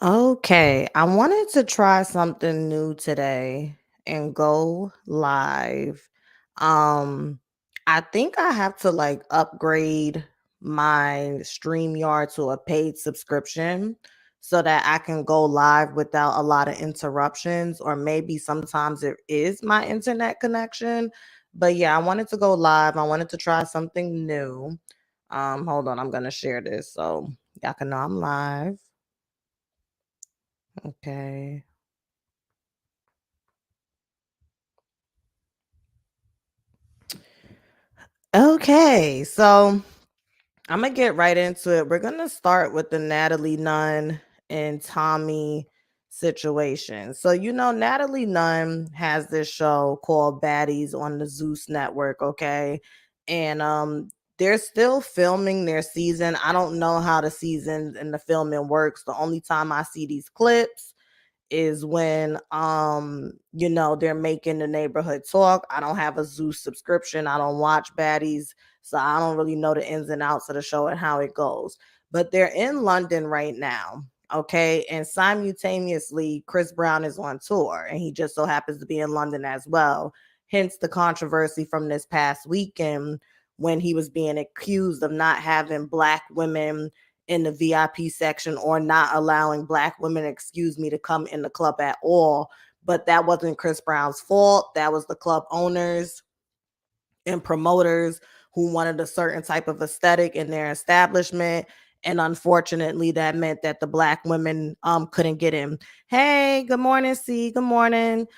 Okay, I wanted to try something new today and go live. Um, I think I have to like upgrade my StreamYard to a paid subscription so that I can go live without a lot of interruptions, or maybe sometimes it is my internet connection. But yeah, I wanted to go live. I wanted to try something new. Hold on, I'm gonna share this so y'all can know I'm live. Okay. Okay, so I'm gonna get right into it. We're gonna start with the Natalie Nunn and Tommie situation. So, Natalie Nunn has this show called Baddies on the Zeus Network, okay? And they're still filming their season. I don't know how the season and the filming works. The only time I see these clips is when they're making the neighborhood talk. I don't have a Zeus subscription. I don't watch Baddies, so I don't really know the ins and outs of the show and how it goes. But they're in London right now. Okay. And simultaneously, Chris Brown is on tour and he just so happens to be in London as well. Hence the controversy from this past weekend when he was being accused of not having black women in the VIP section or not allowing black women, excuse me, to come in the club at all. But that wasn't Chris Brown's fault. That was the club owners and promoters who wanted a certain type of aesthetic in their establishment. And unfortunately, that meant that the black women couldn't get in. Hey, good morning, C. Good morning.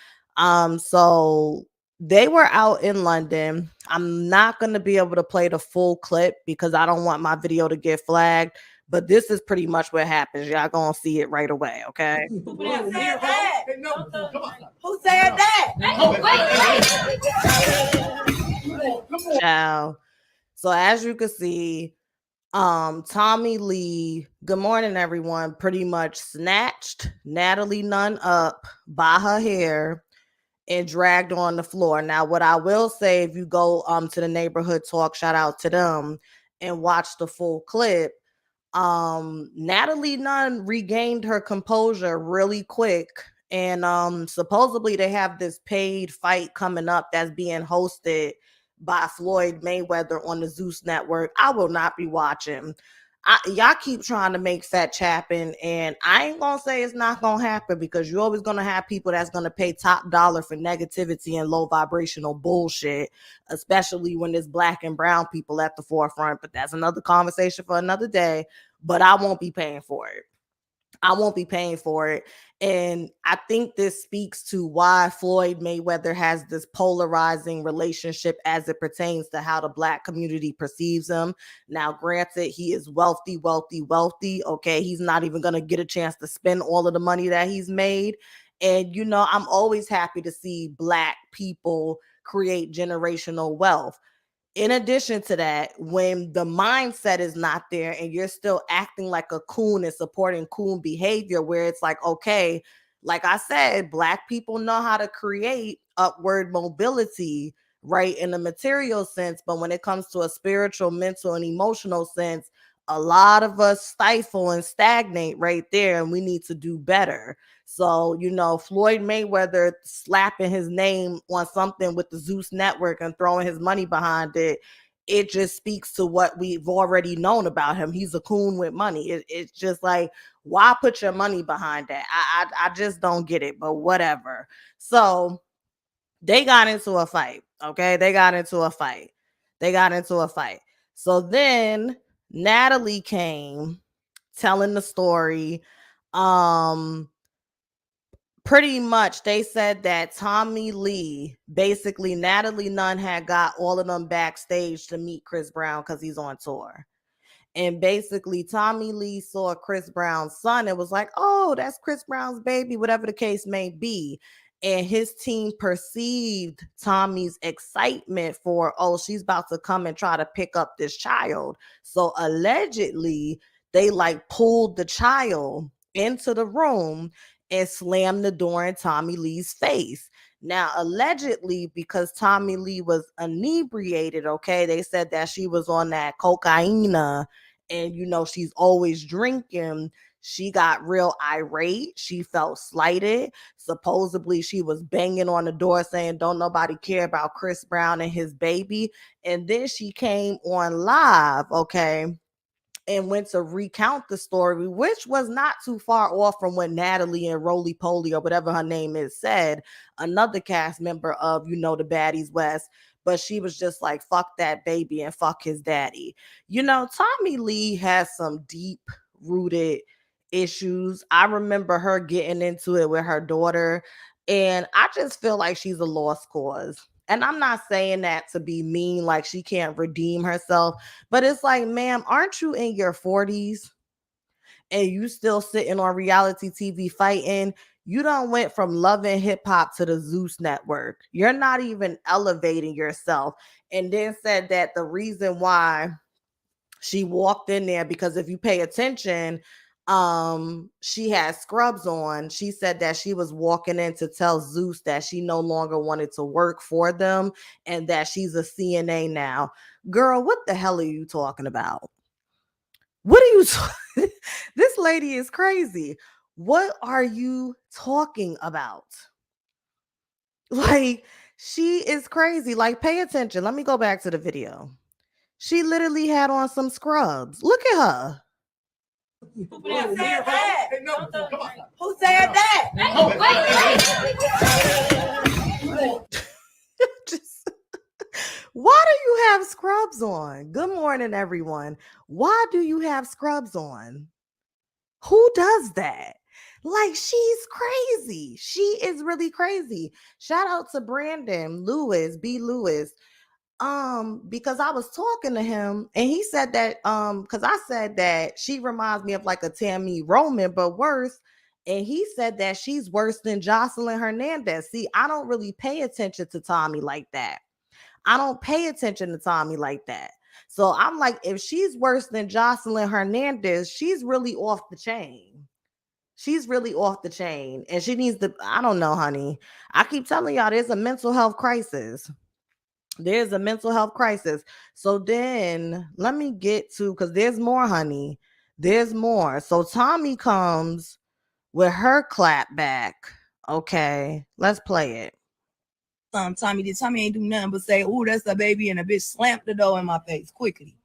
So they were out in London. I'm not going to be able to play the full clip because I don't want my video to get flagged. But this is pretty much what happens. Y'all gonna see it right away, okay? Who said that? Who said that? Ciao. So as you can see, Tommie Lee, good morning, everyone, pretty much snatched Natalie Nunn up by her hair and dragged her on the floor. Now, what I will say, if you go to the neighborhood talk, shout out to them and watch the full clip, Natalie Nunn regained her composure really quick. And supposedly they have this paid fight coming up that's being hosted by Floyd Mayweather on the Zeus Network. I will not be watching. Y'all keep trying to make fetch happen, and I ain't gonna say it's not gonna happen because you're always gonna have people that's gonna pay top dollar for negativity and low vibrational bullshit, especially when there's black and brown people at the forefront. But that's another conversation for another day. But I won't be paying for it. I won't be paying for it. And I think this speaks to why Floyd Mayweather has this polarizing relationship as it pertains to how the black community perceives him. Now, granted, he is wealthy, wealthy, wealthy. Okay. He's not even going to get a chance to spend all of the money that he's made. And, I'm always happy to see black people create generational wealth. In addition to that, when the mindset is not there and you're still acting like a coon and supporting coon behavior, where it's like, okay, like I said, black people know how to create upward mobility, right, in the material sense. But when it comes to a spiritual, mental, and emotional sense, a lot of us stifle and stagnate right there, and we need to do better. So, Floyd Mayweather slapping his name on something with the Zeus Network and throwing his money behind it, it just speaks to what we've already known about him. He's a coon with money. It's just like, why put your money behind that? I just don't get it, but whatever. So they got into a fight. Okay. They got into a fight. They got into a fight. So then Natalie came telling the story. Um, Pretty much they said that Tommie Lee, basically Natalie Nunn, had got all of them backstage to meet Chris Brown because he's on tour. And basically Tommie Lee saw Chris Brown's son and was like, oh, that's Chris Brown's baby, whatever the case may be. And his team perceived Tommie's excitement for, oh, she's about to come and try to pick up this child. So allegedly they like pulled the child into the room and slammed the door in Tommie Lee's face. Now, allegedly, because Tommie Lee was inebriated, okay, they said that she was on that cocaine and she's always drinking. She got real irate. She felt slighted. Supposedly, she was banging on the door saying, "Don't nobody care about Chris Brown and his baby." And then she came on live, okay, and went to recount the story, which was not too far off from what Natalie and Roly Poly, or whatever her name is, said, another cast member of, the Baddies West. But she was just like, fuck that baby and fuck his daddy. Tommie Lee has some deep rooted issues. I remember her getting into it with her daughter, and I just feel like she's a lost cause. And I'm not saying that to be mean, like she can't redeem herself, but it's like, ma'am, aren't you in your 40s and you still sitting on reality TV fighting? You done went from Love and Hip Hop to the Zeus Network. You're not even elevating yourself. And then said that the reason why she walked in there, because if you pay attention, she had scrubs on. She said that she was walking in to tell Zeus that she no longer wanted to work for them and that she's a CNA now. Girl, what the hell are you talking about? What are you This lady is crazy. What are you talking about? Like, she is crazy. Like, pay attention. Let me go back to the video. She literally had on some scrubs. Look at her. Who said that? Who said that? Just, why do you have scrubs on? Good morning, everyone. Why do you have scrubs on? Who does that? Like, she's crazy. She is really crazy. Shout out to Brandon Lewis, B. Lewis. Because I was talking to him and he said that because I said that she reminds me of like a Tammy Roman, but worse. And he said that she's worse than Jocelyn Hernandez. See, I don't really pay attention to Tommie like that. I don't pay attention to Tommie like that. So I'm like, if she's worse than Jocelyn Hernandez, she's really off the chain. She's really off the chain. And she needs to, I don't know, honey. I keep telling y'all there's a mental health crisis. There's a mental health crisis. So then let me get to, because there's more, honey. There's more. So Tommie comes with her clap back. Okay, let's play it. Tommie ain't do nothing but say, "Ooh, that's a baby," and a bitch slammed the door in my face quickly.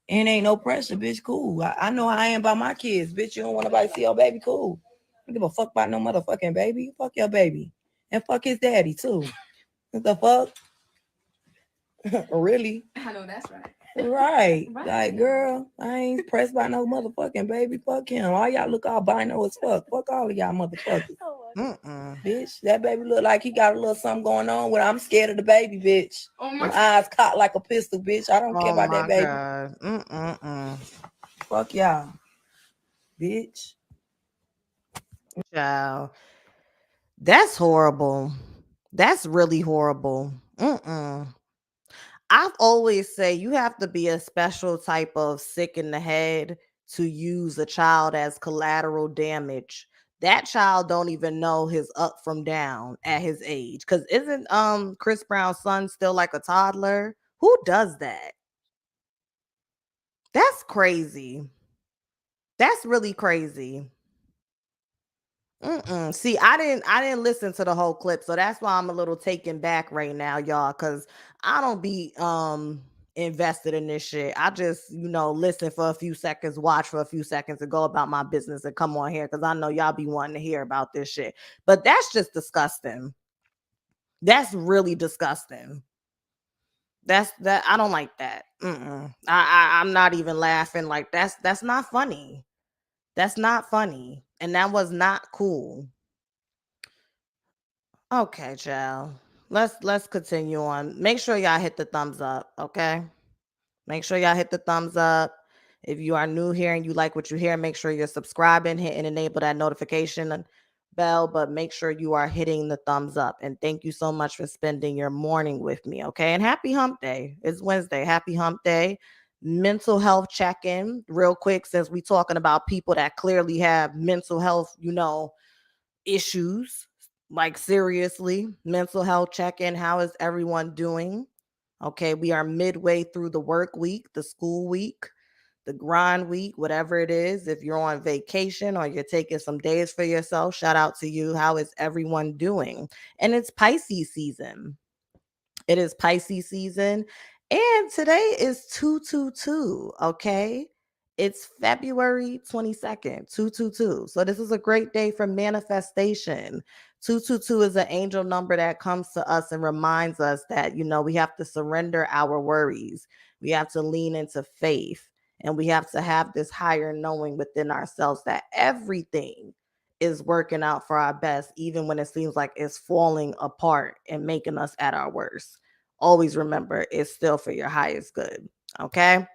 And ain't no pressure, bitch. Cool. I know how I am about my kids, bitch. You don't want nobody to see your baby, cool. I don't give a fuck about no motherfucking baby. Fuck your baby, and fuck his daddy too. What the fuck? Really? I know that's right. Right. Like, girl, I ain't pressed by no motherfucking baby. Fuck him. All y'all look albino as fuck. Fuck all of y'all motherfuckers. Bitch, that baby look like he got a little something going on with. I'm scared of the baby, bitch. Oh my eyes cocked like a pistol, bitch. I don't care about that baby. Fuck y'all, bitch. Child. That's horrible. That's really horrible. I've always say you have to be a special type of sick in the head to use a child as collateral damage. That child don't even know his up from down at his age. Cause isn't Chris Brown's son still like a toddler? Who does that? That's crazy. That's really crazy. See, I didn't listen to the whole clip, so that's why I'm a little taken back right now, y'all, because I don't be invested in this shit. I just, listen for a few seconds, watch for a few seconds, and go about my business and come on here because I know y'all be wanting to hear about this shit. But that's just disgusting. That's really disgusting. That I don't like that. I'm not even laughing. Like, that's not funny. That's not funny. And that was not cool. Okay, child. Let's continue on. Make sure y'all hit the thumbs up, okay? Make sure y'all hit the thumbs up. If you are new here and you like what you hear, make sure you're subscribing, hit and enable that notification bell, but make sure you are hitting the thumbs up. And thank you so much for spending your morning with me, okay? And happy hump day. It's Wednesday. Happy hump day. Mental health check-in real quick, since we talking about people that clearly have mental health, issues. Like, seriously, mental health check-in. How is everyone doing? Okay, we are midway through the work week, the school week. the grind week, whatever it is. If you're on vacation or you're taking some days for yourself, shout out to you. How is everyone doing? And it's Pisces season. It is Pisces season. And today is 222. Okay. It's February 22nd, 222. So this is a great day for manifestation. 222 is an angel number that comes to us and reminds us that, we have to surrender our worries. We have to lean into faith. And we have to have this higher knowing within ourselves that everything is working out for our best, even when it seems like it's falling apart and making us at our worst. Always remember it's still for your highest good. Okay.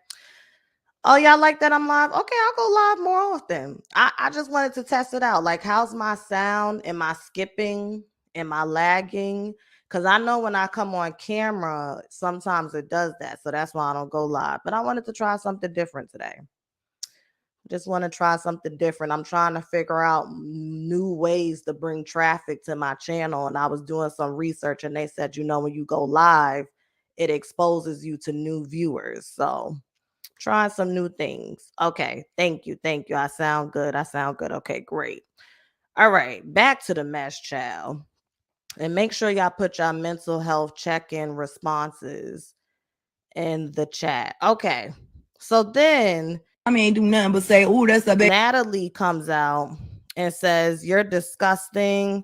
Oh, y'all like that I'm live? Okay, I'll go live more often. I just wanted to test it out. Like, how's my sound? Am I skipping? Am I lagging? Because I know when I come on camera, sometimes it does that. So that's why I don't go live. But I wanted to try something different today. Just want to try something different. I'm trying to figure out new ways to bring traffic to my channel. And I was doing some research and they said, when you go live, it exposes you to new viewers. So trying some new things. Okay. Thank you. Thank you. I sound good. Okay, great. All right. Back to the mess, child. And make sure y'all put your mental health check-in responses in the chat. Okay. So then ain't do nothing but say, "Oh, that's a bad." Natalie comes out and says, "You're disgusting.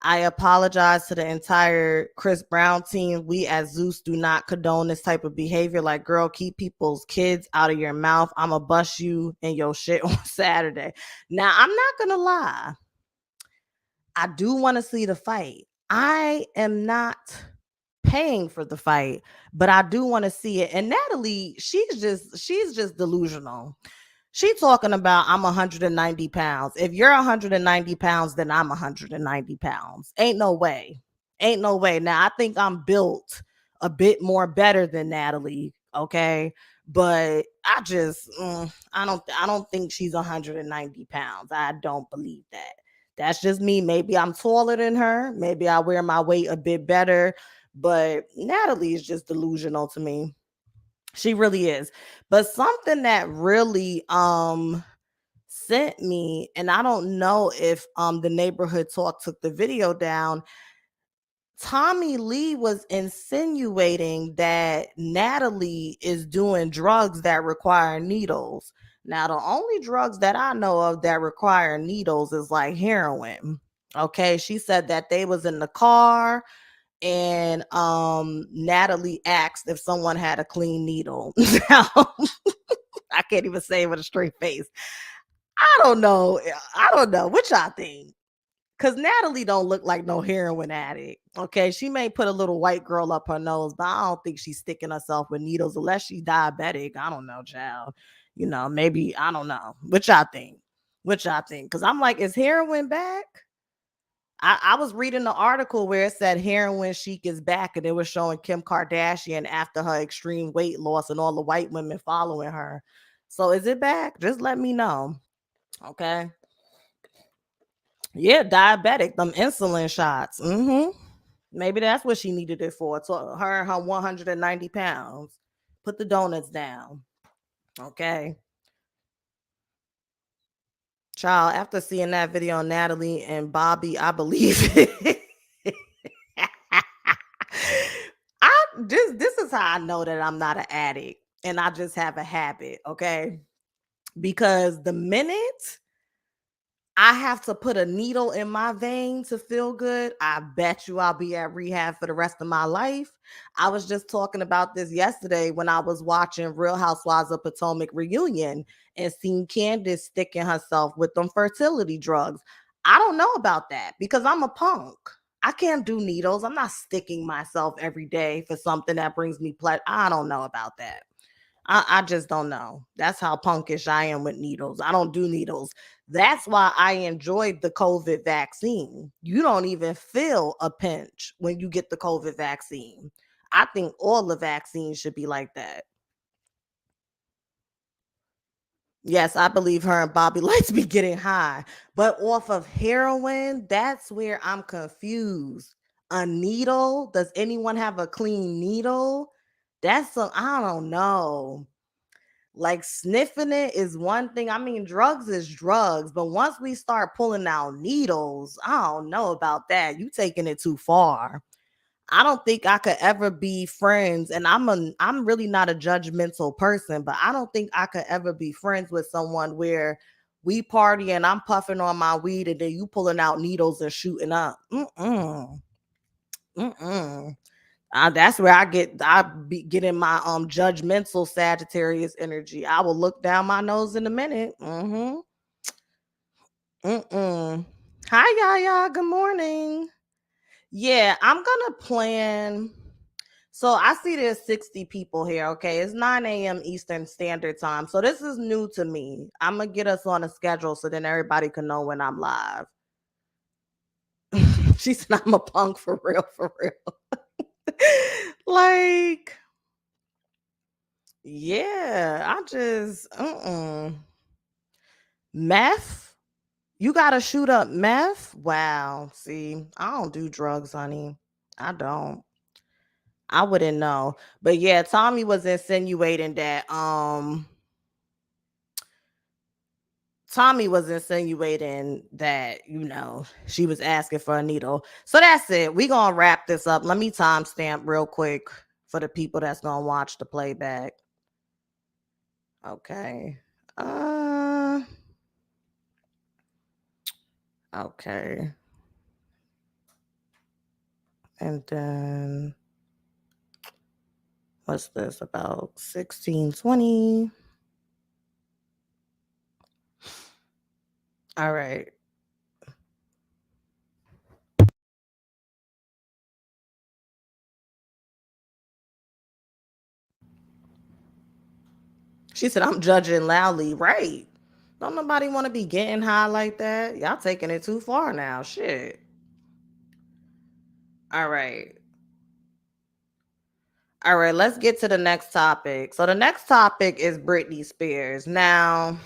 I apologize to the entire Chris Brown team. We at Zeus do not condone this type of behavior. Like, girl, keep people's kids out of your mouth. I'ma bust you and your shit on Saturday." Now, I'm not gonna lie. I do want to see the fight. I am not paying for the fight, but I do want to see it. And Natalie, she's just delusional. She talking about I'm 190 pounds. If you're 190 pounds, then I'm 190 pounds. Ain't no way. Ain't no way. Now I think I'm built a bit more better than Natalie. Okay. But I don't think she's 190 pounds. I don't believe that. That's just me. Maybe I'm taller than her. Maybe I wear my weight a bit better. But Natalie is just delusional to me. She really is. But something that really sent me, and I don't know if the neighborhood talk took the video down. Tommie Lee was insinuating that Natalie is doing drugs that require needles. Now, the only drugs that I know of that require needles is like heroin. Okay, she said that they was in the car and Natalie asked if someone had a clean needle. Now, I can't even say it with a straight face. I don't know. What y'all think? Because Natalie don't look like no heroin addict. Okay, she may put a little white girl up her nose, but I don't think she's sticking herself with needles unless she's diabetic. I don't know, child. Maybe, I don't know. What y'all think? Because I'm like, is heroin back? I was reading the article where it said heroin chic is back, and it was showing Kim Kardashian after her extreme weight loss and all the white women following her. So is it back? Just let me know. Okay. Yeah, diabetic, them insulin shots. Maybe that's what she needed it for. To her 190 pounds. Put the donuts down. Okay. Child, after seeing that video on Natalie and Bobby, I believe it. This is how I know that I'm not an addict and I just have a habit, okay? Because the minute I have to put a needle in my vein to feel good, I bet you I'll be at rehab for the rest of my life. I was just talking about this yesterday when I was watching Real Housewives of Potomac reunion and seen Candace sticking herself with them fertility drugs. I don't know about that because I'm a punk. I can't do needles. I'm not sticking myself every day for something that brings me pleasure. I don't know about that. I just don't know. That's how punkish I am with needles. I don't do needles. That's why I enjoyed the COVID vaccine. You don't even feel a pinch when you get the COVID vaccine. I think all the vaccines should be like that. Yes, I believe her and Bobby likes be getting high, but off of heroin, that's where I'm confused. A needle? Does anyone have a clean needle? I don't know. Like sniffing it is one thing. I mean, drugs is drugs, but once we start pulling out needles, I don't know about that. You taking it too far. I don't think I could ever be friends, and I'm really not a judgmental person, but I don't think I could ever be friends with someone where we party and I'm puffing on my weed and then you pulling out needles and shooting up. Mm-mm. Mm-mm. That's where I be getting my judgmental Sagittarius energy. I will look down my nose in a minute. Mm-hmm. Mm-mm. Hi, Yaya. Good morning. Yeah, I'm gonna plan. So I see there's 60 people here. Okay, it's 9 a.m. Eastern Standard Time. So this is new to me. I'm gonna get us on a schedule so then everybody can know when I'm live. She said I'm a punk for real, for real. Like, yeah, I just meth. You gotta shoot up meth. Wow. See, I don't do drugs, honey. I don't. I wouldn't know. But yeah, Tommie was insinuating that Tommie was insinuating that, she was asking for a needle. So that's it. We gonna wrap this up. Let me timestamp real quick for the people that's gonna watch the playback. Okay. Okay. And then what's this about 1620? All right. She said, I'm judging loudly. Right. Don't nobody want to be getting high like that. Y'all taking it too far now. Shit. All right. All right. Let's get to the next topic. So the next topic is Britney Spears. Now,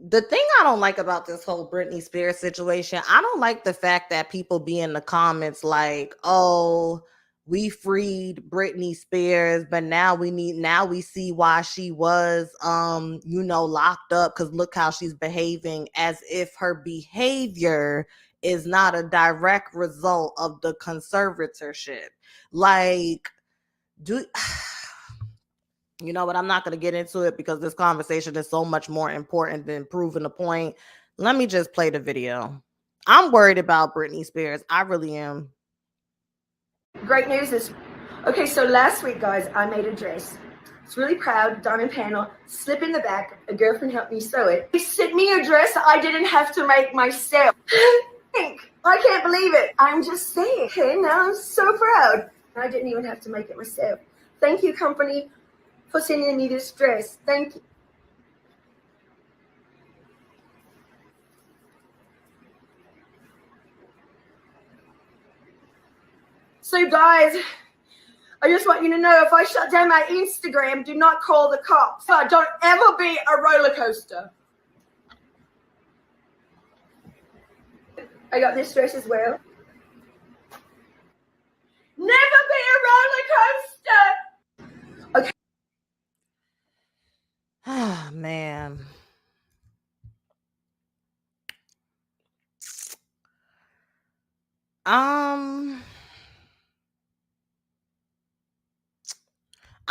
the thing I don't like about this whole Britney Spears situation, I don't like the fact that people be in the comments like, "Oh, we freed Britney Spears, but now we see why she was locked up cuz look how she's behaving," as if her behavior is not a direct result of the conservatorship. Like, do you know what? I'm not going to get into it because this conversation is so much more important than proving a point. Let me just play the video. I'm worried about Britney Spears. I really am. Great news is, okay, so last week, guys, I made a dress. It's really proud, diamond panel, slip in the back. A girlfriend helped me sew it. They sent me a dress I didn't have to make myself. I can't believe it. I'm just saying. Okay, now I'm so proud. I didn't even have to make it myself. Thank you, company, for sending me this dress. Thank you. So, guys, I just want you to know, if I shut down my Instagram, do not call the cops. Don't ever be a roller coaster. I got this dress as well. Never be a roller coaster. Okay. Ah, man.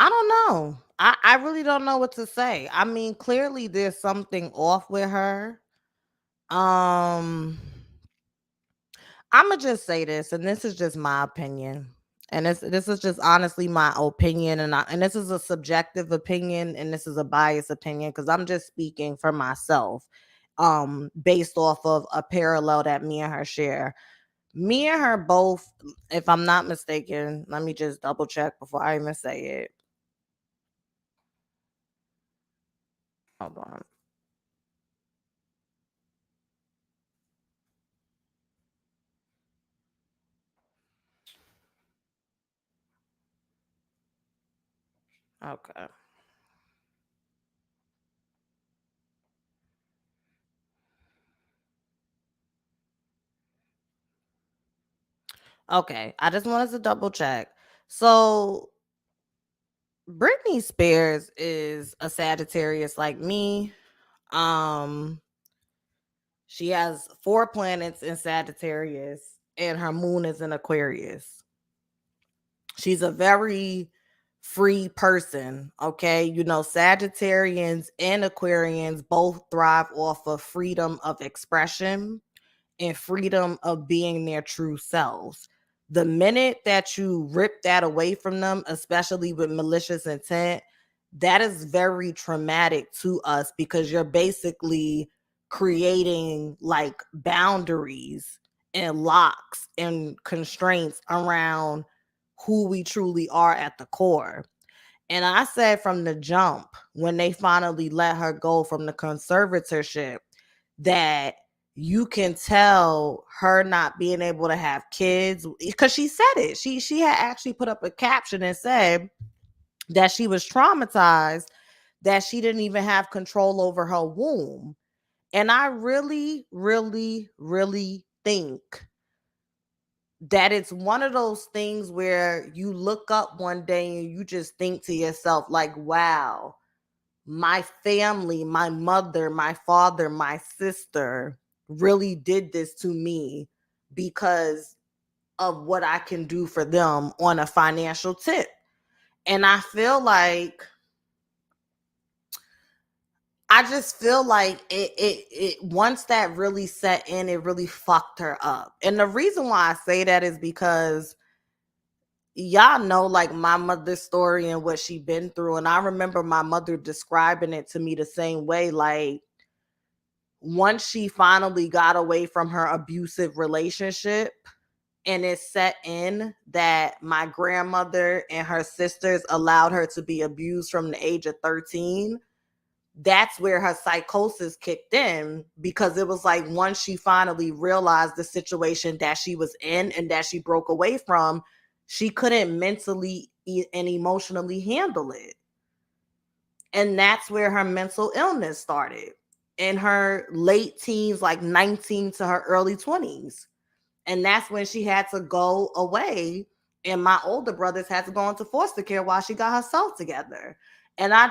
I don't know. I really don't know what to say. I mean, clearly there's something off with her. I'ma just say this, and this is just my opinion. And this is just honestly my opinion, and this is a subjective opinion, and this is a biased opinion because I'm just speaking for myself, based off of a parallel that me and her share. Me and her both, if I'm not mistaken, let me just double check before I even say it. Hold on. Okay. Okay. I just wanted to double check. So Britney Spears is a Sagittarius like me. Um, she has 4 planets in Sagittarius, and her moon is in Aquarius. She's a very free person. Okay. You know, Sagittarians and Aquarians both thrive off of freedom of expression and freedom of being their true selves. The minute that you rip that away from them, especially with malicious intent, that is very traumatic to us because you're basically creating like boundaries and locks and constraints around who we truly are at the core. And I said from the jump, when they finally let her go from the conservatorship, that you can tell her not being able to have kids because she said it. She had actually put up a caption and said that she was traumatized, that she didn't even have control over her womb. And I really, really, really think that it's one of those things where you look up one day and you just think to yourself, like, wow, my family, my mother, my father, my sister really did this to me because of what I can do for them on a financial tip. And I just feel like it once that really set in, it really fucked her up. And the reason why I say that is because y'all know like my mother's story and what she been through. And I remember my mother describing it to me the same way. Like, once she finally got away from her abusive relationship and it set in that my grandmother and her sisters allowed her to be abused from the age of 13, that's where her psychosis kicked in, because it was like once she finally realized the situation that she was in and that she broke away from, she couldn't mentally and emotionally handle it. And that's where her mental illness started in her late teens, like 19 to her early 20s. And that's when she had to go away. And my older brothers had to go into foster care while she got herself together. And I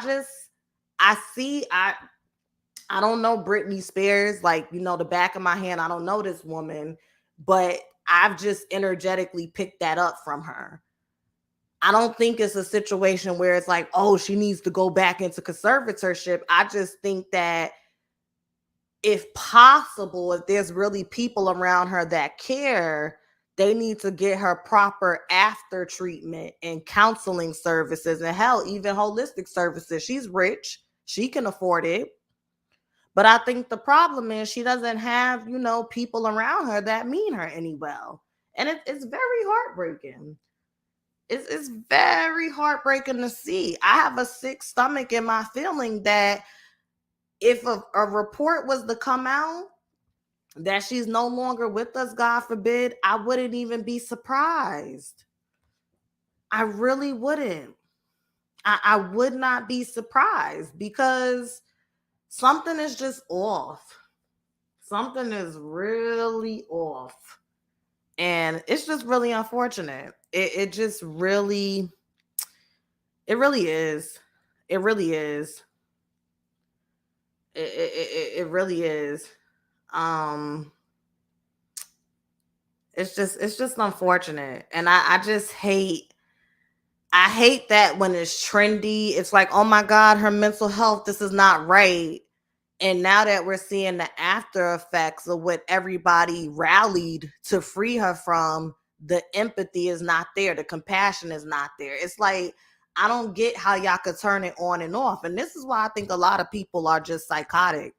don't know Britney Spears, like, you know, the back of my hand. I don't know this woman, but I've just energetically picked that up from her. I don't think it's a situation where it's like, oh, she needs to go back into conservatorship. I just think that if possible, if there's really people around her that care, they need to get her proper after treatment and counseling services, and hell, even holistic services. She's rich, she can afford it. But I think the problem is she doesn't have, you know, people around her that mean her any well. And it's very heartbreaking. It's very heartbreaking to see. I have a sick stomach in my feeling that if a report was to come out that she's no longer with us, God forbid, I wouldn't even be surprised. I really wouldn't. I would not be surprised because something is just off. Something is really off. And it's just really unfortunate. It just really, it really is. It really is. It really is. Um, it's just unfortunate. And I just I hate that when it's trendy, it's like, oh my God, her mental health, this is not right. And now that we're seeing the after effects of what everybody rallied to free her from, the empathy is not there. The compassion is not there. It's like, I don't get how y'all could turn it on and off. And this is why I think a lot of people are just psychotic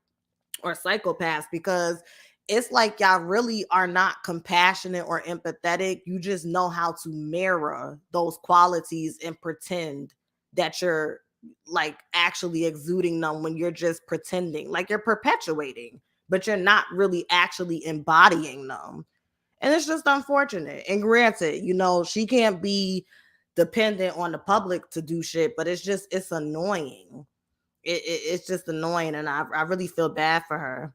or psychopaths, because it's like y'all really are not compassionate or empathetic. You just know how to mirror those qualities and pretend that you're like actually exuding them when you're just pretending, like you're perpetuating, but you're not really actually embodying them. And it's just unfortunate. And granted, you know, she can't be dependent on the public to do shit, but it's annoying. It's just annoying, and I really feel bad for her.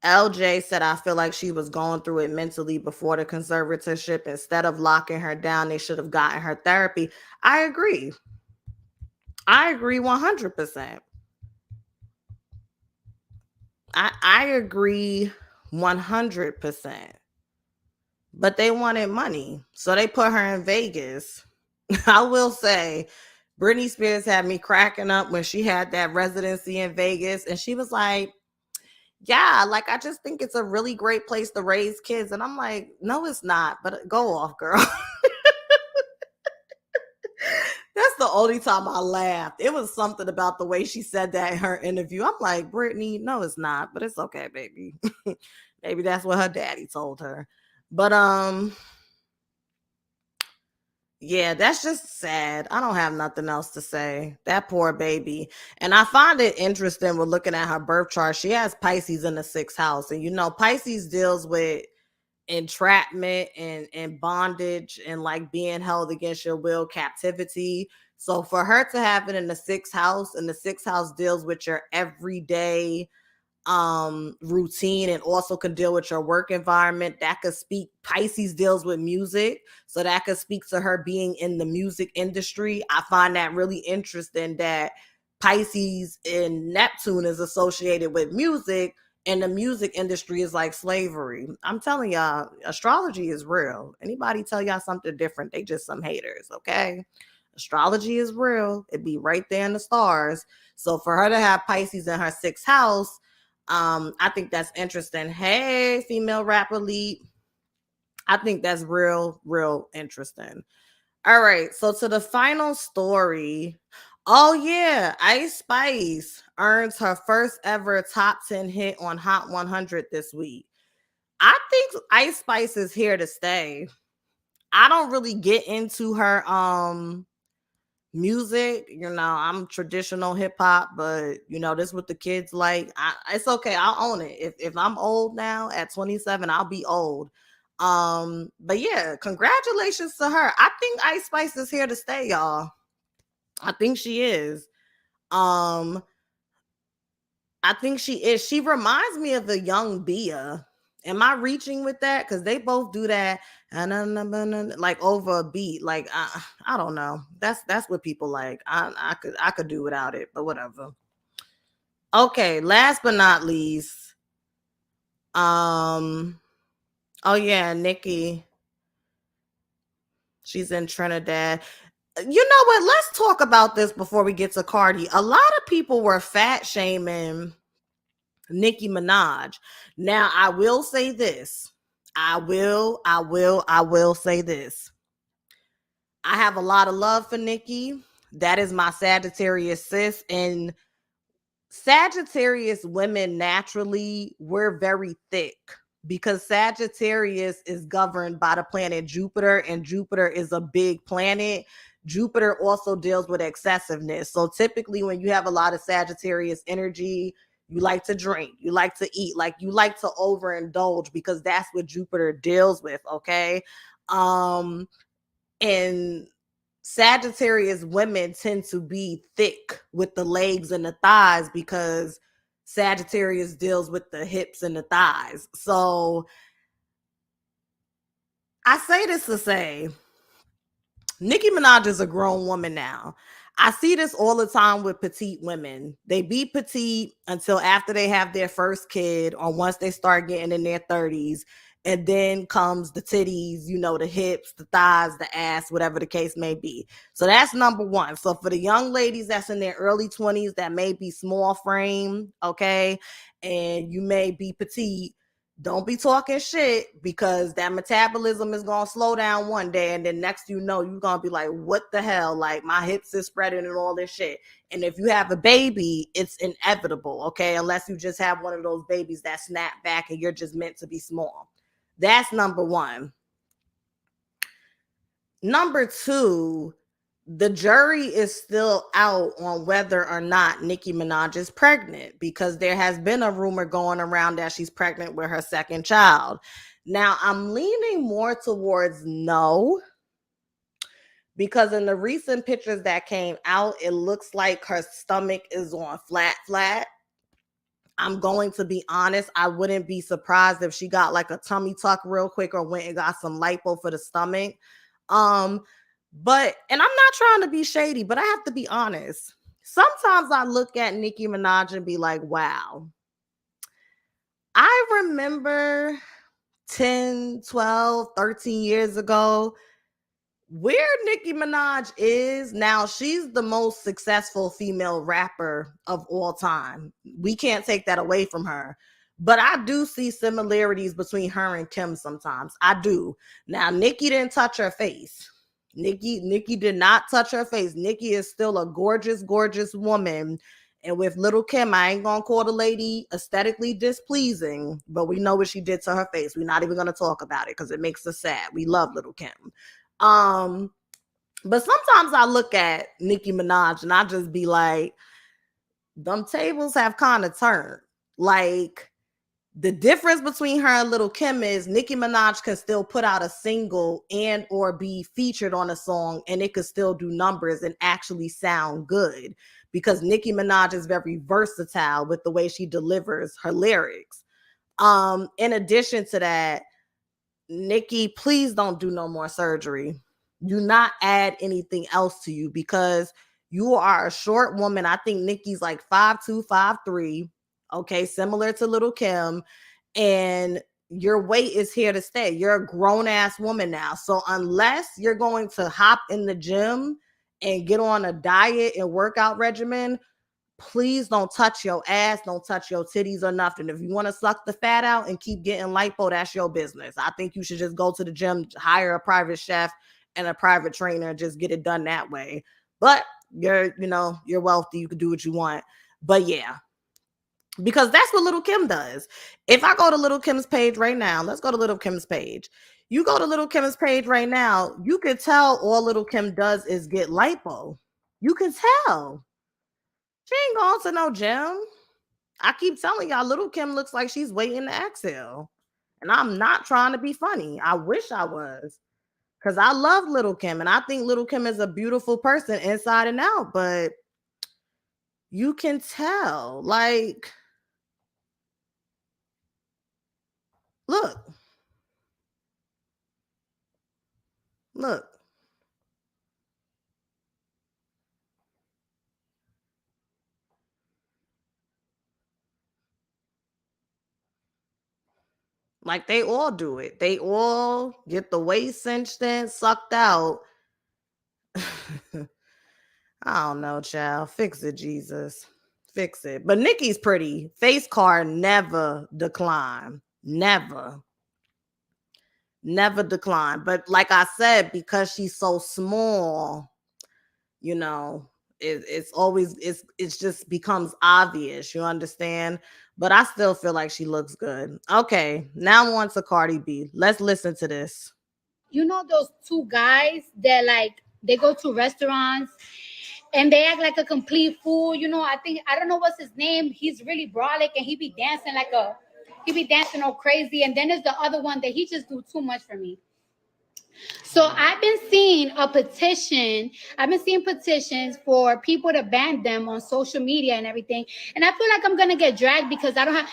LJ said, I feel like she was going through it mentally before the conservatorship. Instead of locking her down, they should have gotten her therapy. I agree. I agree 100%. I agree 100%. But they wanted money, so they put her in Vegas. I will say, Britney Spears had me cracking up when she had that residency in Vegas, and she was like, yeah, like, I just think it's a really great place to raise kids. And I'm like, no, it's not, but go off, girl. That's the only time I laughed. It was something about the way she said that in her interview. I'm like, Brittany, no, it's not, but it's okay, baby. Maybe that's what her daddy told her. But yeah, that's just sad. I don't have nothing else to say. That poor baby. And I find it interesting with looking at her birth chart. She has Pisces in the 6th house. And you know, Pisces deals with entrapment and bondage and like being held against your will, captivity. So for her to have it in the 6th house, and the 6th house deals with your everyday routine, and also can deal with your work environment. That could speak, Pisces deals with music, so that could speak to her being in the music industry. I find that really interesting that Pisces and Neptune is associated with music, and the music industry is like slavery. I'm telling y'all, astrology is real. Anybody tell y'all something different, they just some haters, okay? Astrology is real. It'd be right there in the stars. So for her to have Pisces in her 6th house, I think that's interesting. Hey, female rap elite. I think that's real interesting. All right, so to the final story. Oh yeah, Ice Spice earns her first ever top 10 hit on Hot 100 this week. I think Ice Spice is here to stay. I don't really get into her music. You know, I'm traditional hip hop, but you know, this what the kids like. It's okay. I'll own it. If I'm old now at 27, I'll be old. But yeah, congratulations to her. I think Ice Spice is here to stay, y'all. I think she is. Um, I think she is. She reminds me of a young Bia. Am I reaching with that? Because they both do that like over a beat. Like I don't know. That's what people like. I could do without it, but whatever. Okay, last but not least. Oh yeah, Nicki. She's in Trinidad. You know what? Let's talk about this before we get to Cardi. A lot of people were fat shaming Nicki Minaj. Now, I will say this. I will say this. I have a lot of love for Nicki. That is my Sagittarius sis. And Sagittarius women naturally, we're very thick because Sagittarius is governed by the planet Jupiter, and Jupiter is a big planet. Jupiter also deals with excessiveness. So typically when you have a lot of Sagittarius energy, you like to drink, you like to eat, like you like to overindulge because that's what Jupiter deals with, okay? And Sagittarius women tend to be thick with the legs and the thighs because Sagittarius deals with the hips and the thighs. So I say this to say, Nicki Minaj is a grown woman now. I see this all the time with petite women. They be petite until after they have their first kid or once they start getting in their 30s. And then comes the titties, you know, the hips, the thighs, the ass, whatever the case may be. So that's number one. So for the young ladies that's in their early 20s that may be small frame, okay, and you may be petite, don't be talking shit because that metabolism is going to slow down one day. And then next you know, you're going to be like, what the hell? Like my hips is spreading and all this shit. And if you have a baby, it's inevitable, okay? Unless you just have one of those babies that snap back and you're just meant to be small. That's number one. Number two, the jury is still out on whether or not Nicki Minaj is pregnant because there has been a rumor going around that she's pregnant with her second child. Now, I'm leaning more towards no because in the recent pictures that came out, it looks like her stomach is on flat. I'm going to be honest. I wouldn't be surprised if she got like a tummy tuck real quick or went and got some lipo for the stomach. But, and I'm not trying to be shady, but I have to be honest. Sometimes I look at Nicki Minaj and be like, wow. I remember 10, 12, 13 years ago, where Nicki Minaj is now. She's the most successful female rapper of all time. We can't take that away from her. But I do see similarities between her and Kim sometimes. I do. Now, Nicki didn't touch her face. Nicki did not touch her face. Nicki is still a gorgeous, gorgeous woman. And with Little Kim, I ain't gonna call the lady aesthetically displeasing, but we know what she did to her face. We're not even gonna talk about it because it makes us sad. We love Little Kim. But sometimes I look at Nicki Minaj and I just be like, them tables have kind of turned. Like, the difference between her and Little Kim is Nicki Minaj can still put out a single and or be featured on a song and it could still do numbers and actually sound good, because Nicki Minaj is very versatile with the way she delivers her lyrics. In addition to that, Nicki, please don't do no more surgery. Do not add anything else to you, because you are a short woman. I think Nicki's like 5'2", 5'3", okay, similar to Little Kim, and your weight is here to stay. You're a grown-ass woman now. So unless you're going to hop in the gym and get on a diet and workout regimen, please don't touch your ass, don't touch your titties or nothing. If you want to suck the fat out and keep getting lipo, that's your business. I think you should just go to the gym, hire a private chef and a private trainer, and just get it done that way. But you're wealthy, you can do what you want. But yeah, because that's what Little Kim does. If I go to Little Kim's page right now, let's go to Little Kim's page. You go to Little Kim's page right now, you can tell all Little Kim does is get lipo. You can tell. She ain't going to no gym. I keep telling y'all, Little Kim looks like she's waiting to exhale. And I'm not trying to be funny. I wish I was. Because I love Little Kim. And I think Little Kim is a beautiful person inside and out. But you can tell. Like, look. Look. Like, they all do it. They all get the waist cinched in, sucked out. I don't know, child. Fix it, Jesus. Fix it. But Nicki's pretty. Face card never decline. Never decline. But like I said, because she's so small, it's just becomes obvious. You understand? But I still feel like she looks good. Okay, now on to Cardi B. Let's listen to this. You know those two guys that like they go to restaurants and they act like a complete fool. I don't know what's his name. He's really brolic and he be dancing all crazy. And then there's the other one that he just do too much for me. So I've been seeing petitions for people to ban them on social media and everything. And I feel like I'm going to get dragged because I don't have,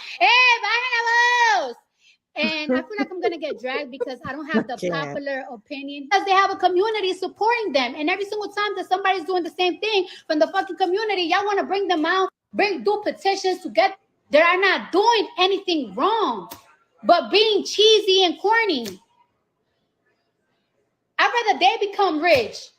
and I feel like I'm going to get dragged because I don't have the popular opinion, because they have a community supporting them. And every single time that somebody's doing the same thing from the fucking community, y'all want to bring them out, do petitions to get, they are not doing anything wrong, but being cheesy and corny. I'd rather they become rich.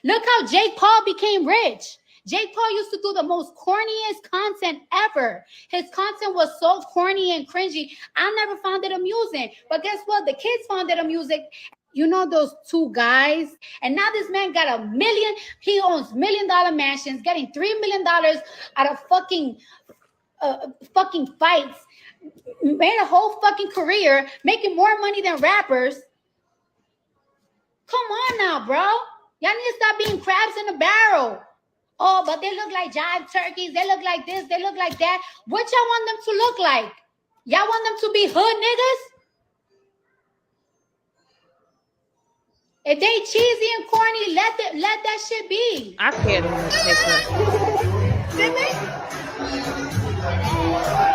Look how Jake Paul became rich. Jake Paul used to do the most corniest content ever. His content was so corny and cringy. I never found it amusing. But guess what? The kids found it amusing. You know those two guys? And now this man got $1 million. He owns $1 million mansions, getting $3 million out of fucking fights. Made a whole fucking career, making more money than rappers. Come on now, bro. Y'all need to stop being crabs in a barrel. Oh, but they look like jive turkeys. They look like this. They look like that. What y'all want them to look like? Y'all want them to be hood niggas? If they cheesy and corny, let that shit be. I can't even take her.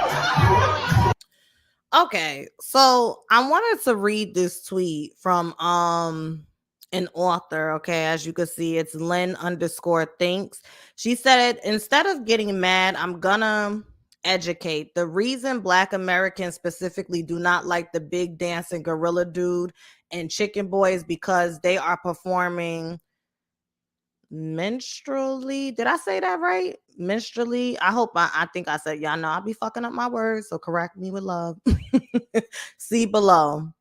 Okay, so I wanted to read this tweet from an author. Okay, as you can see, it's Lynn_thinks. She said, instead of getting mad, I'm gonna educate. The reason Black Americans specifically do not like the big dancing gorilla dude and chicken boy is because they are performing minstrelly. Did I say that right? Minstrelly. I think I said, y'all know I'll be fucking up my words, so correct me with love. See below.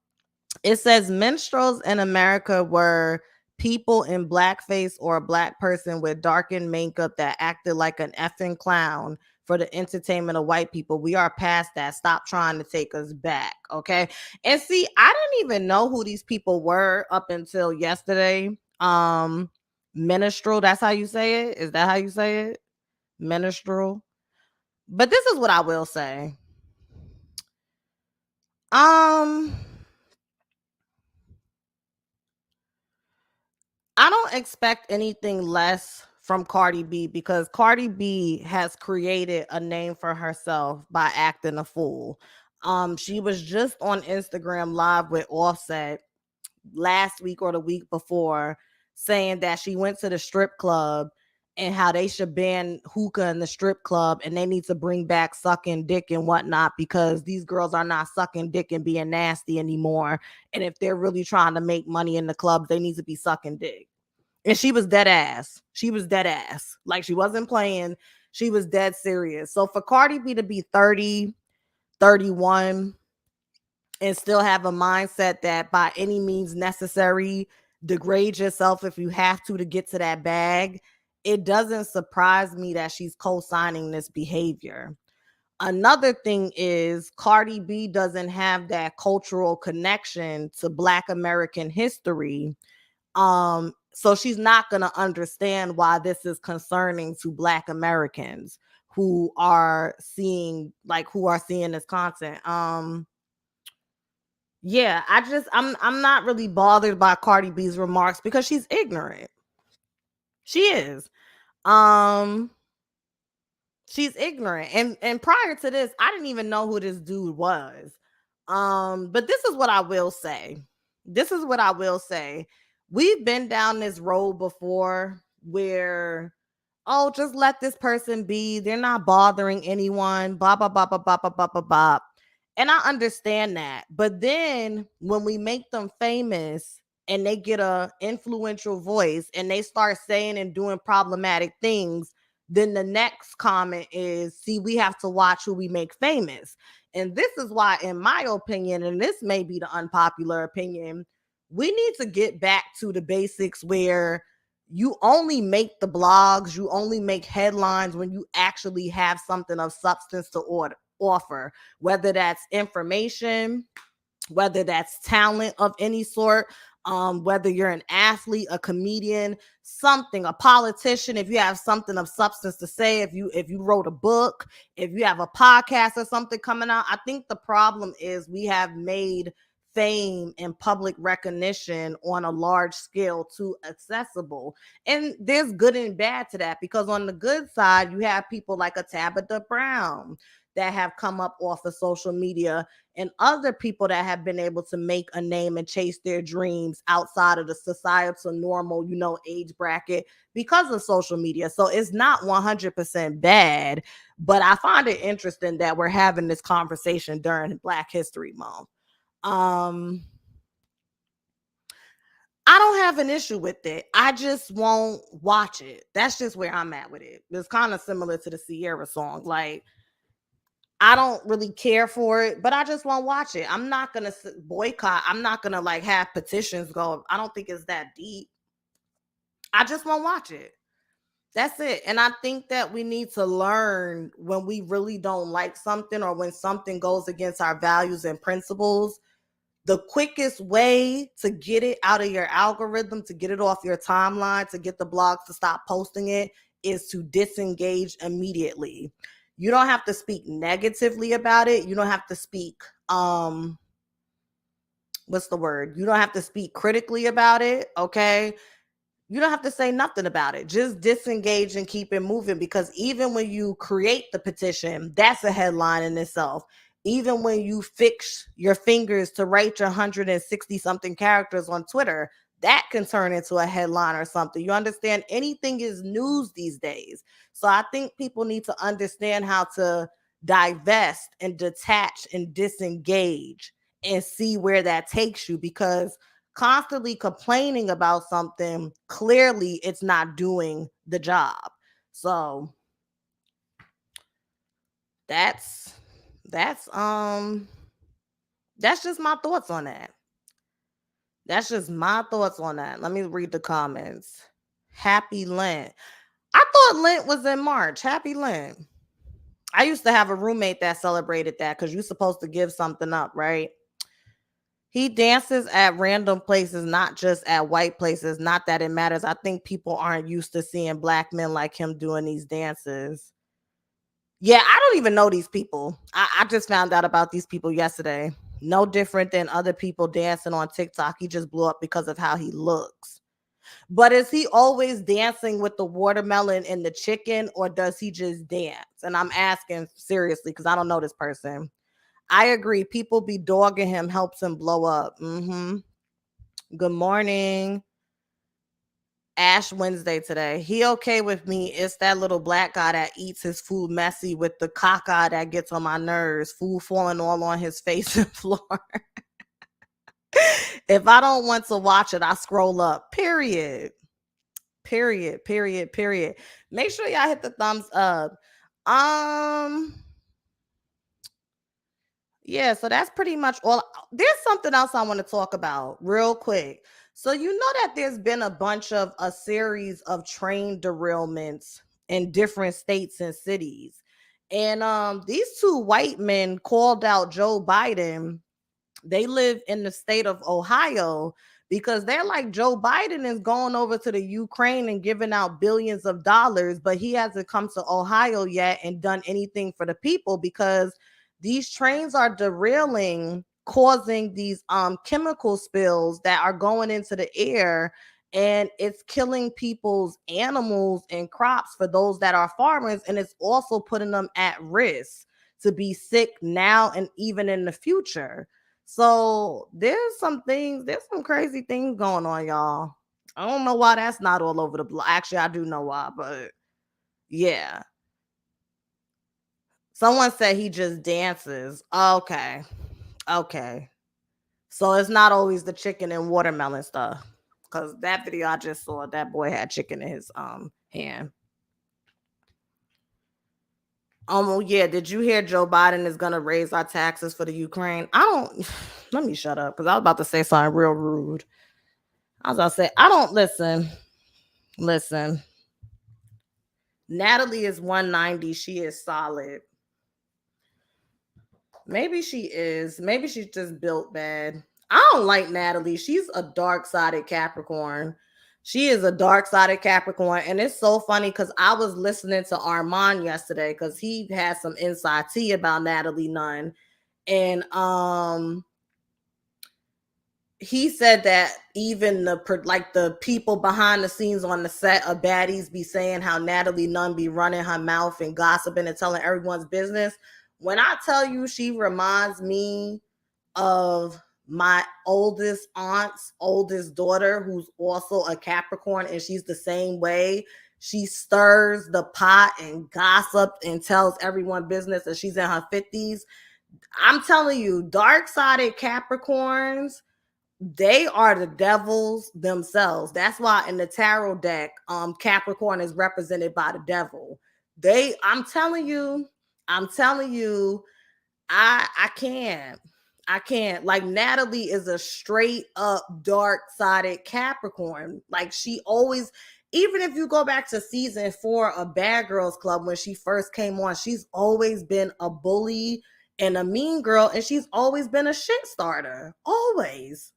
It says minstrels in America were people in blackface or a black person with darkened makeup that acted like an effing clown for the entertainment of white people. We are past that. Stop trying to take us back. Okay. And see, I didn't even know who these people were up until yesterday. Minstrel, that's how you say it? Is that how you say it? Minstrel. But this is what I will say. I don't expect anything less from Cardi B because Cardi B has created a name for herself by acting a fool. She was just on Instagram Live with Offset last week or the week before saying that she went to the strip club and how they should ban hookah in the strip club and they need to bring back sucking dick and whatnot because these girls are not sucking dick and being nasty anymore. And if they're really trying to make money in the clubs, they need to be sucking dick. And she was dead ass. She was dead ass. Like, she wasn't playing. She was dead serious. So for Cardi B to be 30, 31, and still have a mindset that by any means necessary, degrade yourself if you have to get to that bag, it doesn't surprise me that she's co-signing this behavior. Another thing is Cardi B doesn't have that cultural connection to Black American history. So she's not going to understand why this is concerning to Black Americans who are seeing this content. Yeah, I'm not really bothered by Cardi B's remarks because she's ignorant. She is. She's ignorant. And prior to this, I didn't even know who this dude was. But this is what I will say. We've been down this road before where, oh, just let this person be. They're not bothering anyone. Blah, blah, blah, blah, blah, blah, blah, blah, blah. And I understand that. But then when we make them famous and they get a influential voice and they start saying and doing problematic things, then the next comment is, see, we have to watch who we make famous. And this is why, in my opinion, and this may be the unpopular opinion, we need to get back to the basics where you only make the blogs, you only make headlines when you actually have something of substance to offer, whether that's information, whether that's talent of any sort, whether you're an athlete, a comedian, something, a politician, if you have something of substance to say, if you wrote a book, if you have a podcast or something coming out. I think the problem is we have made fame and public recognition on a large scale too accessible. And there's good and bad to that, because on the good side, you have people like a Tabitha Brown that have come up off of social media, and other people that have been able to make a name and chase their dreams outside of the societal normal, age bracket because of social media. So it's not 100% bad, but I find it interesting that we're having this conversation during Black History Month. I don't have an issue with it. I just won't watch it. That's just where I'm at with it. It's kind of similar to the Sierra song. Like, I don't really care for it, but I just won't watch it. I'm not going to boycott. I'm not going to have petitions go. I don't think it's that deep. I just won't watch it. That's it. And I think that we need to learn when we really don't like something or when something goes against our values and principles. The quickest way to get it out of your algorithm, to get it off your timeline, to get the blogs to stop posting it, is to disengage immediately. You don't have to speak negatively about it. You don't have to speak, what's the word? You don't have to speak critically about it, okay? You don't have to say nothing about it. Just disengage and keep it moving, because even when you create the petition, that's a headline in itself. even when you fix your fingers to write your 160 something characters on Twitter, that can turn into a headline or something. You understand? Anything is news these days. So I think people need to understand how to divest and detach and disengage and see where that takes you, because constantly complaining about something, clearly it's not doing the job. So that's just my thoughts on that. That's just my thoughts on that. Let me read the comments. Happy Lent. I thought Lent was in March. Happy Lent. I used to have a roommate that celebrated that because you're supposed to give something up, right? He dances at random places, not just at white places. Not that it matters. I think people aren't used to seeing black men like him doing these dances. Yeah, I don't even know these people. I just found out about these people yesterday. No different than other people dancing on TikTok. He just blew up because of how he looks. But is he always dancing with the watermelon and the chicken, or does he just dance? And I'm asking seriously because I don't know this person. I agree. People be dogging him, helps him blow up. Good morning. Ash Wednesday today. He okay with me. It's that little black guy that eats his food messy with the caca that gets on my nerves. Food falling all on his face and floor. If I don't want to watch it, I scroll up. Period. Make sure y'all hit the thumbs up. Yeah, so that's pretty much all. There's something else I want to talk about real quick. So you know that there's been a series of train derailments in different states and cities. And these two white men called out Joe Biden. They live in the state of Ohio because they're like, Joe Biden is going over to the Ukraine and giving out billions of dollars, but he hasn't come to Ohio yet and done anything for the people because these trains are derailing, causing these chemical spills that are going into the air, and it's killing people's animals and crops for those that are farmers, and it's also putting them at risk to be sick now and even in the future. So there's some crazy things going on, y'all. I don't know why that's not all over the block. Actually, I do know why, but yeah. Someone said he just dances. Okay. So it's not always the chicken and watermelon stuff. Because that video I just saw, that boy had chicken in his hand. Yeah, did you hear Joe Biden is gonna raise our taxes for the Ukraine? Let me shut up because I was about to say something real rude. I was about to say, I don't listen. Natalie is 190. She is solid. Maybe she is. Maybe she's just built bad. I don't like Natalie. She's a dark-sided Capricorn. She is a dark-sided Capricorn. And it's so funny because I was listening to Armand yesterday because he had some inside tea about Natalie Nunn. And he said that even the people behind the scenes on the set of baddies be saying how Natalie Nunn be running her mouth and gossiping and telling everyone's business. When I tell you she reminds me of my oldest aunt's oldest daughter, who's also a Capricorn, and she's the same way. She stirs the pot and gossips and tells everyone business, and she's in her 50s. I'm telling you, dark-sided Capricorns, they are the devils themselves. That's why in the tarot deck, Capricorn is represented by the devil. I'm telling you, I can't. Like, Natalie is a straight up dark-sided Capricorn. Like, she always, even if you go back to season 4 of Bad Girls Club, when she first came on, she's always been a bully and a mean girl, and she's always been a shit starter. Always.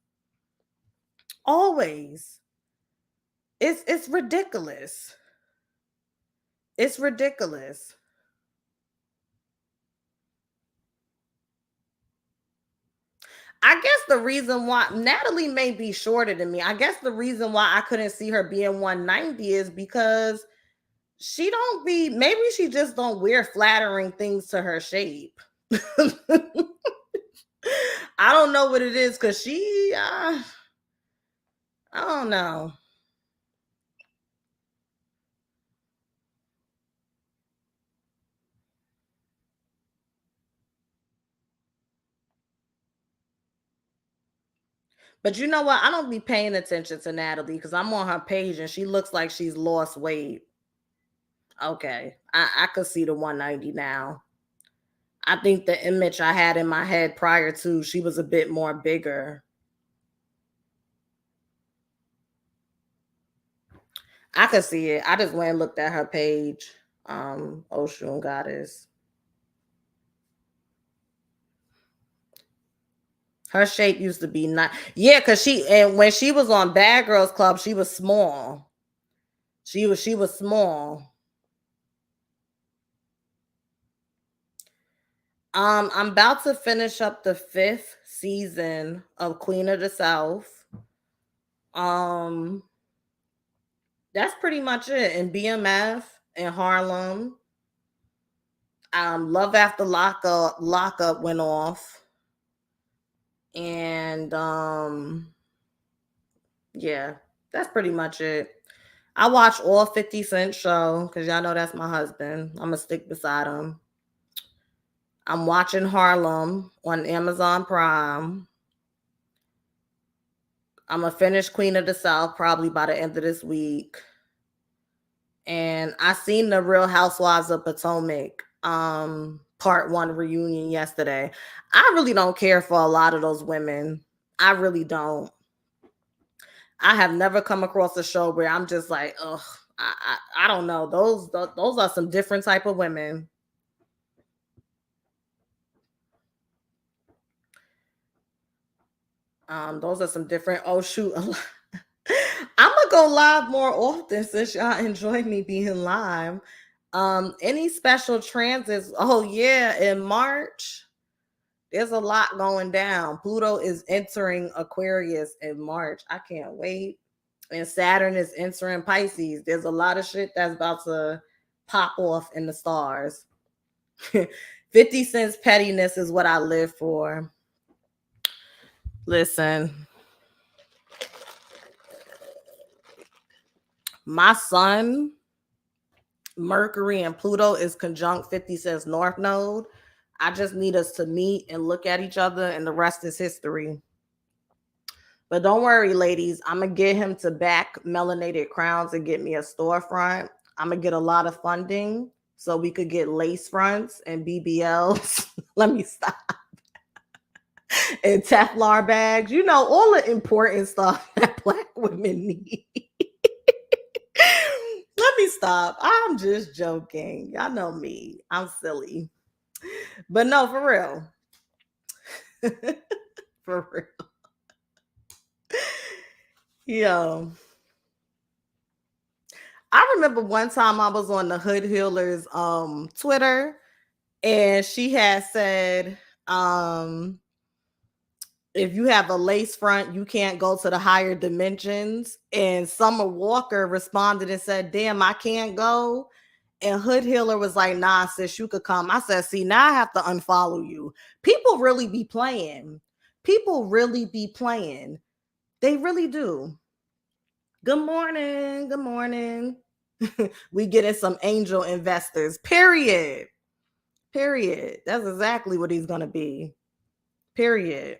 It's ridiculous. It's ridiculous. I guess the reason why Natalie may be shorter than me, I guess the reason why I couldn't see her being 190 is because maybe she just don't wear flattering things to her shape. I don't know what it is because she, I don't know. But you know what? I don't be paying attention to Natalie because I'm on her page and she looks like she's lost weight. Okay, I could see the 190 now. I think the image I had in my head prior to, she was a bit more bigger. I could see it. I just went and looked at her page. Oshun Goddess. Her shape used to be not. Yeah, because when she was on Bad Girls Club, she was small. She was small. I'm about to finish up the 5th season of Queen of the South. That's pretty much it. In BMF, in Harlem. Love After Lockup went off. And yeah, that's pretty much it. I watch all 50 Cent show because y'all know that's my husband. I'm gonna stick beside him. I'm watching Harlem on Amazon Prime. I'm gonna finish Queen of the South probably by the end of this week. And I seen the Real Housewives of Potomac part 1 reunion yesterday. I really don't care for a lot of those women. I really don't. I have never come across a show where I'm just like, ugh, I don't know. Those are some different type of women. Those are some different. Oh shoot, I'm gonna go live more often since y'all enjoy me being live. Any special transits? Oh yeah, in March, there's a lot going down. Pluto is entering Aquarius in March. I can't wait. And Saturn is entering Pisces. There's a lot of shit that's about to pop off in the stars. 50 cents pettiness is what I live for. Listen, my sun, Mercury, and Pluto is conjunct 50 cents North Node. I just need us to meet and look at each other, and the rest is history. But don't worry, ladies. I'm going to get him to back Melanated Crowns and get me a storefront. I'm going to get a lot of funding so we could get lace fronts and BBLs. Let me stop. And Teflon bags. You know, all the important stuff that Black women need. Let me stop. I'm just joking. Y'all know me. I'm silly. But no, for real. For real. Yo. I remember one time I was on the Hood Healers Twitter, and she had said, if you have a lace front, you can't go to the higher dimensions. And Summer Walker responded and said, damn, I can't go. And Hood Healer was like, nah, sis, you could come. I said, see, now I have to unfollow you. People really be playing. People really be playing. They really do. Good morning. Good morning. We getting some angel investors. Period. Period. That's exactly what he's gonna be. Period.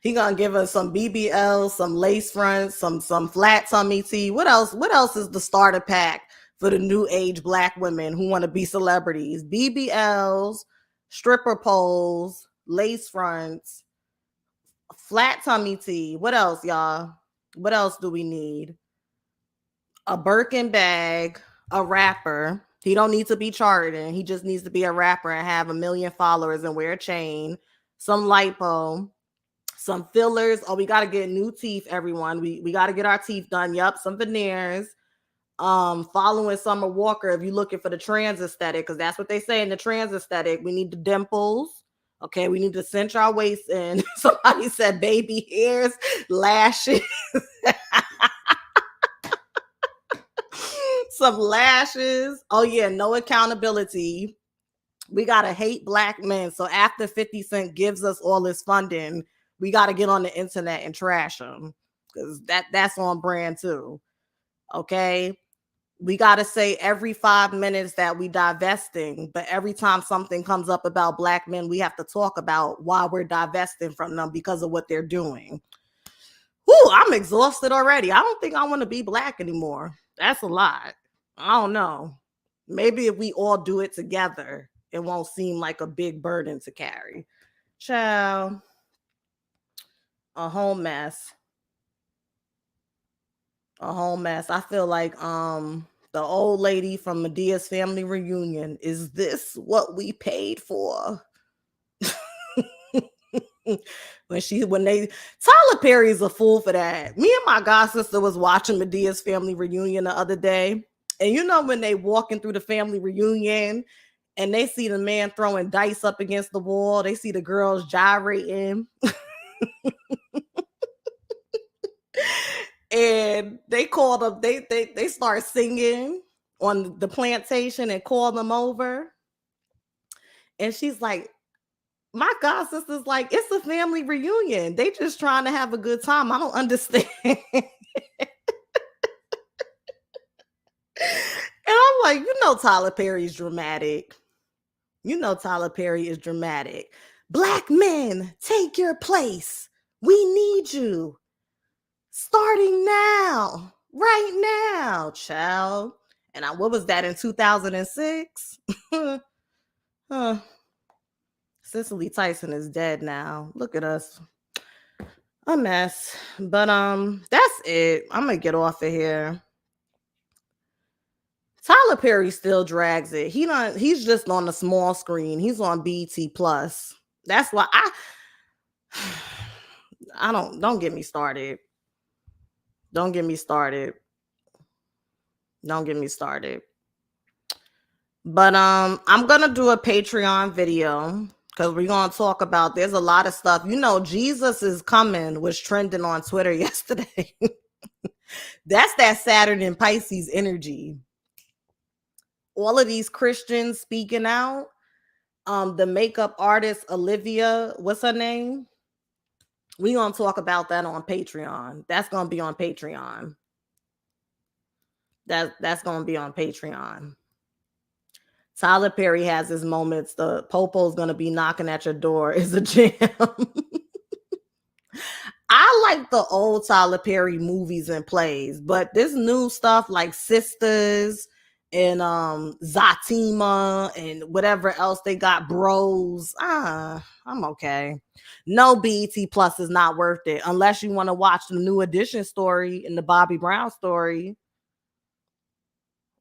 He gonna give us some BBL, some lace fronts, some flat tummy tea. What else? What else is the starter pack for the new age Black women who want to be celebrities? BBLs, stripper poles, lace fronts, flat tummy tea. What else, y'all? What else do we need? A Birkin bag, a rapper. He don't need to be charting. He just needs to be a rapper and have 1 million followers and wear a chain. Some lipo, some fillers. Oh, we got to get new teeth, everyone. We got to get our teeth done. Yup, some veneers. Following Summer Walker, if you're looking for the trans aesthetic, because that's what they say in the trans aesthetic. We need the dimples. Okay, we need to cinch our waist in. Somebody said baby hairs, lashes. Some lashes. Oh yeah, no accountability. We gotta hate black men. So after 50 Cent gives us all this funding, we gotta get on the internet and trash him. Because that's on brand too. Okay. We gotta say every 5 minutes that we divesting, but every time something comes up about black men, we have to talk about why we're divesting from them because of what they're doing. Whew, I'm exhausted already. I don't think I want to be black anymore. That's a lot. I don't know. Maybe if we all do it together, it won't seem like a big burden to carry. Child, a whole mess. A whole mess. I feel like the old lady from Medea's family reunion. Is this what we paid for? when Tyler Perry's a fool for that. Me and my god sister was watching Medea's family reunion the other day, and you know when they walking through the family reunion and they see the man throwing dice up against the wall, they see the girls gyrating. And they called up, they start singing on the plantation and call them over. And she's like, my god sister's like, it's a family reunion. They just trying to have a good time. I don't understand. And I'm like, Tyler Perry's dramatic. Tyler Perry is dramatic. Black men, take your place. We need you. Starting now. Right now, child. And what was that in 2006? Cicely Tyson is dead now. Look at us. A mess. But that's it. I'm gonna get off of here. Tyler Perry still drags it. He's just on the small screen. He's on BT Plus. That's why I don't get me started. Don't get me started. Don't get me started. But I'm gonna do a Patreon video because we're gonna talk about, there's a lot of stuff. Jesus is coming was trending on Twitter yesterday. That's that Saturn and Pisces energy. All of these Christians speaking out. The makeup artist Olivia, what's her name? We're gonna talk about that on Patreon. That's gonna be on Patreon. That's gonna be on Patreon. Tyler Perry has his moments. The popo's gonna be knocking at your door is a jam. I like the old Tyler Perry movies and plays, but this new stuff like Sisters and Zatima and whatever else they got, Bros. I'm okay. No, BET Plus is not worth it unless you want to watch the New Edition story and the Bobby Brown story.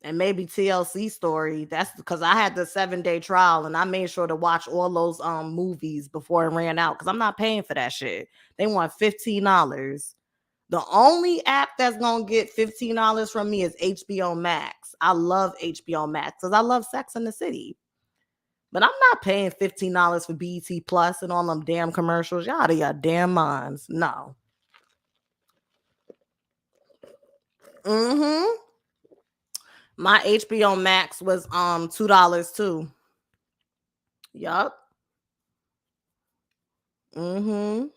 And maybe TLC story. That's because I had the 7-day trial and I made sure to watch all those movies before it ran out because I'm not paying for that shit. They want $15. The only app that's gonna get $15 from me is HBO Max. I love HBO Max because I love Sex in the City. But I'm not paying $15 for BET Plus and all them damn commercials. Y'all out of your damn minds. No. My HBO Max was $2 too. Yup. Woo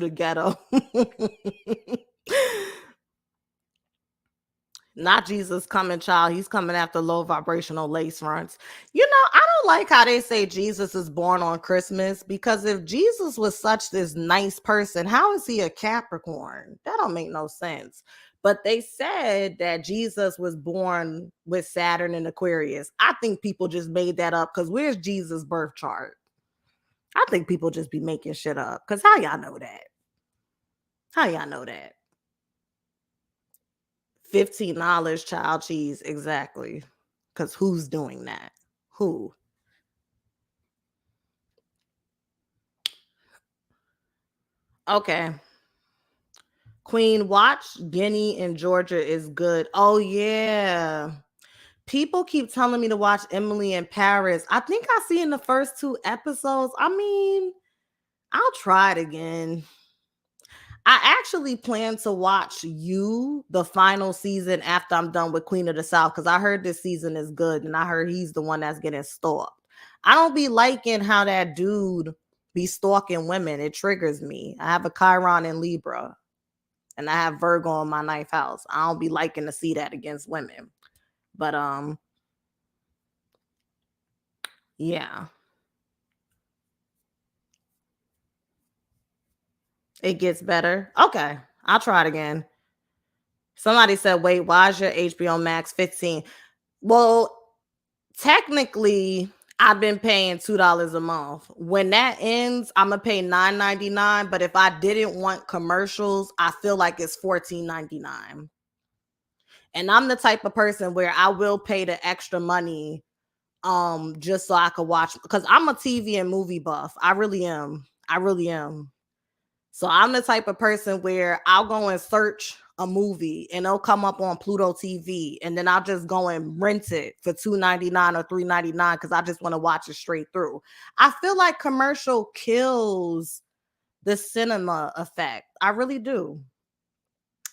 the ghetto. Not Jesus coming, child. He's coming after low vibrational lace fronts. I don't like how they say Jesus is born on Christmas, because if Jesus was such this nice person, how is he a Capricorn? That don't make no sense. But they said that Jesus was born with Saturn and Aquarius. I think people just made that up because where's Jesus' birth chart? I think people just be making shit up. Because how y'all know that? How y'all know that? $15 child cheese, exactly. Because who's doing that? Who? Okay. Queen, watch Guinea in Georgia is good. Oh, yeah. People keep telling me to watch Emily in Paris. I think I see in the first 2 episodes. I mean, I'll try it again. I actually plan to watch the final season after I'm done with Queen of the South, because I heard this season is good and I heard he's the one that's getting stalked. I don't be liking how that dude be stalking women. It triggers me. I have a Chiron in Libra and I have Virgo in my 9th house. I don't be liking to see that against women. But yeah. It gets better. Okay, I'll try it again. Somebody said, wait, why is your HBO Max 15? Well, technically, I've been paying $2 a month. When that ends, I'm gonna pay $9.99. But if I didn't want commercials, I feel like it's $14.99. And I'm the type of person where I will pay the extra money just so I could watch, because I'm a TV and movie buff. I really am. So I'm the type of person where I'll go and search a movie and it'll come up on Pluto TV, and then I'll just go and rent it for $2.99 or $3.99 because I just want to watch it straight through. I feel like commercial kills the cinema effect. I really do.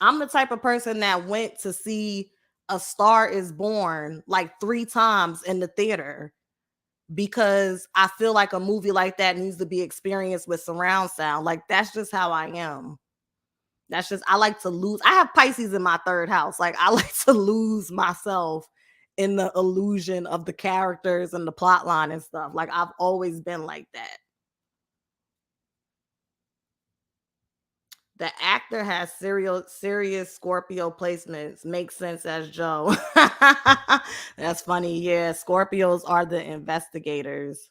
I'm the type of person that went to see A Star Is Born like 3 times in the theater, because I feel like a movie like that needs to be experienced with surround sound. Like, that's just how I am. I like to lose. I have Pisces in my 3rd house. Like, I like to lose myself in the illusion of the characters and the plot line and stuff. Like, I've always been like that. The actor has serious Scorpio placements. Makes sense as Joe. That's funny. Yeah, Scorpios are the investigators.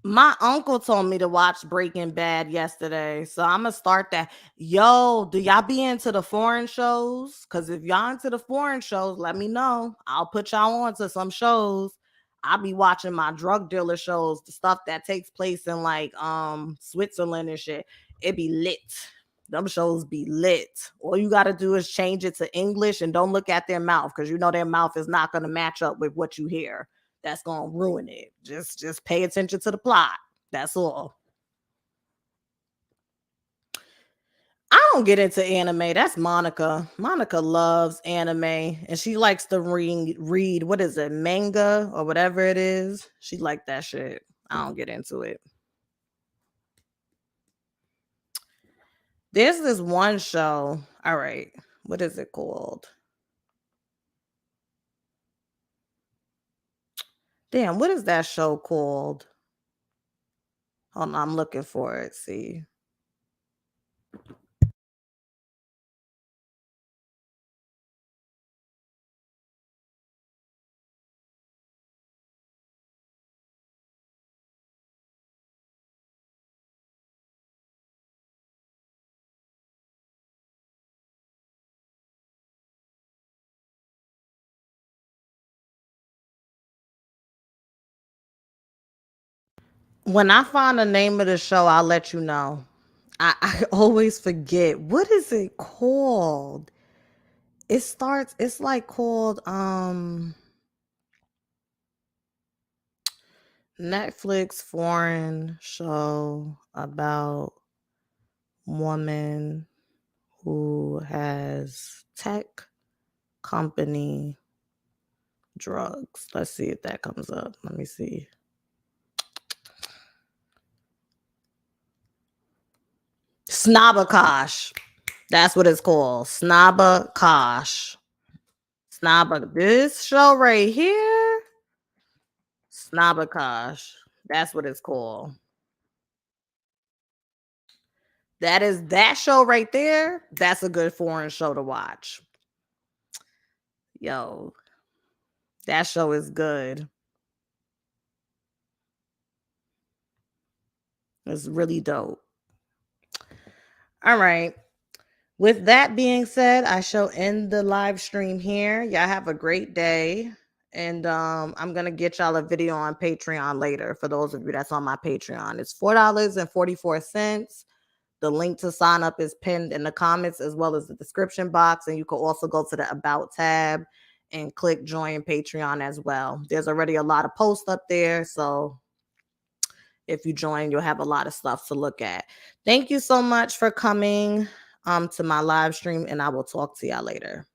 My uncle told me to watch Breaking Bad yesterday, so I'm gonna start that. Yo, do y'all be into the foreign shows? Because if y'all into the foreign shows, let me know. I'll put y'all on to some shows. I'll be watching my drug dealer shows, the stuff that takes place in like Switzerland and shit. It be lit. Them shows be lit. All you gotta do is change it to English and don't look at their mouth, because you know their mouth is not gonna match up with what you hear. That's gonna ruin it. Just pay attention to the plot. That's all. I don't get into anime. That's Monica. Monica loves anime, and she likes to read what is it, manga or whatever it is. She like that shit. I don't get into it. There's this one show. All right, what is it called? Damn, what is that show called? Hold on, I'm looking for it. See. When I find the name of the show, I'll let you know. I always forget. What is it called? It's like called Netflix foreign show about woman who has tech company drugs. Let's see if that comes up. Let me see. Snobbakosh. That's what it's called. Snobbakosh. This show right here. Snobbakosh. That's what it's called. That show right there. That's a good foreign show to watch. Yo, that show is good. It's really dope. All right. With that being said, I shall end the live stream here. Y'all have a great day. And I'm going to get y'all a video on Patreon later for those of you that's on my Patreon. It's $4.44. The link to sign up is pinned in the comments as well as the description box. And you can also go to the About tab and click Join Patreon as well. There's already a lot of posts up there. So if you join, you'll have a lot of stuff to look at. Thank you so much for coming to my live stream, and I will talk to y'all later.